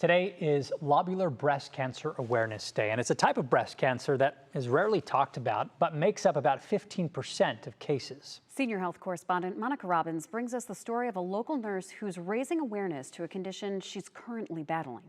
Today is Lobular Breast Cancer Awareness Day, and it's a type of breast cancer that is rarely talked about, but makes up about 15% of cases. Senior health correspondent Monica Robbins brings us the story of a local nurse who's raising awareness to a condition she's currently battling.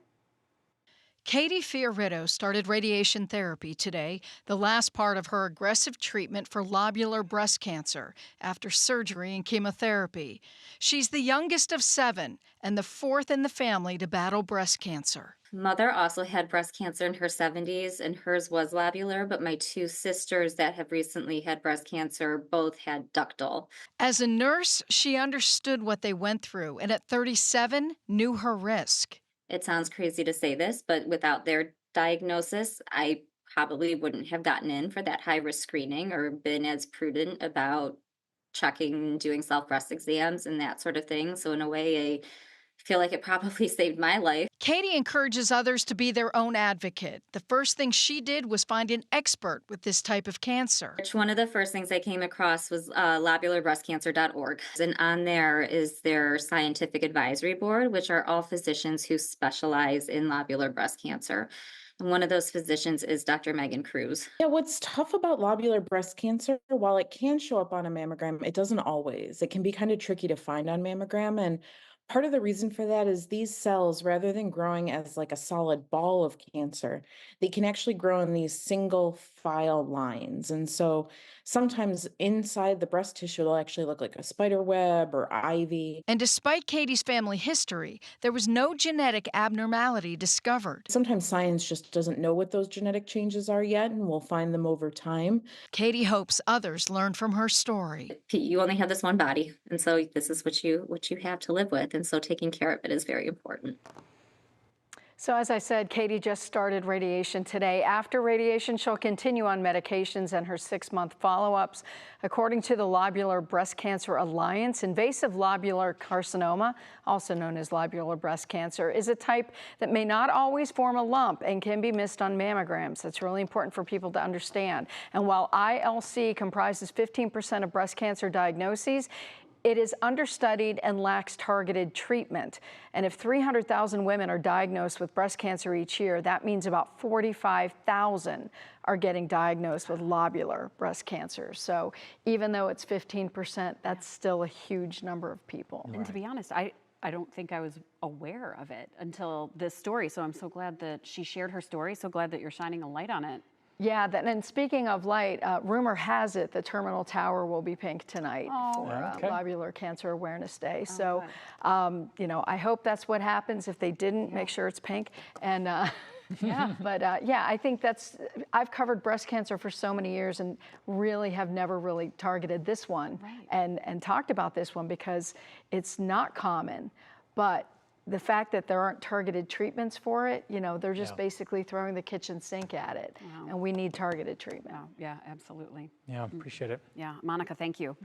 Katie Fioritto started radiation therapy today, the last part of her aggressive treatment for lobular breast cancer after surgery and chemotherapy. She's the youngest of 7 and the 4th in the family to battle breast cancer. Mother also had breast cancer in her 70s, and hers was lobular, but my two sisters that have recently had breast cancer both had ductal. As a nurse, she understood what they went through and at 37 knew her risk. It sounds crazy to say this, but without their diagnosis, I probably wouldn't have gotten in for that high risk screening or been as prudent about checking, doing self breast exams and that sort of thing. So, in a way, I feel like it probably saved my life. Katie encourages others to be their own advocate. The first thing she did was find an expert with this type of cancer. One of the first things I came across was lobularbreastcancer.org. And on there is their scientific advisory board, which are all physicians who specialize in lobular breast cancer. And one of those physicians is Dr. Megan Cruz. Yeah, what's tough about lobular breast cancer, while it can show up on a mammogram, it doesn't always. It can be kind of tricky to find on mammogram. And part of the reason for that is these cells, rather than growing as like a solid ball of cancer, they can actually grow in these single file lines. And so sometimes inside the breast tissue, they'll actually look like a spider web or ivy. And despite Katie's family history, there was no genetic abnormality discovered. Sometimes science just doesn't know what those genetic changes are yet, and we'll find them over time. Katie hopes others learn from her story. You only have this one body, and so this is what you have to live with, and so taking care of it is very important. So as I said, Katie just started radiation today. After radiation, she'll continue on medications and her 6-month follow-ups. According to the Lobular Breast Cancer Alliance, invasive lobular carcinoma, also known as lobular breast cancer, is a type that may not always form a lump and can be missed on mammograms. That's really important for people to understand. And while ILC comprises 15% of breast cancer diagnoses, it is understudied and lacks targeted treatment. And if 300,000 women are diagnosed with breast cancer each year, that means about 45,000 are getting diagnosed with lobular breast cancer. So even though it's 15%, that's still a huge number of people. And to be honest, I don't think I was aware of it until this story. So I'm so glad that she shared her story. So glad that you're shining a light on it. Yeah, and speaking of light, rumor has it the Terminal Tower will be pink tonight for Lobular Cancer Awareness Day. So, you know, I hope that's what happens. If they didn't, make sure it's pink. And yeah, but yeah, I think I've covered breast cancer for so many years and really have never really targeted this one and talked about this one because it's not common, but the fact that there aren't targeted treatments for it, you know, they're just basically throwing the kitchen sink at it. And we need targeted treatment. Yeah, absolutely. Yeah, appreciate it. Yeah, Monica, thank you.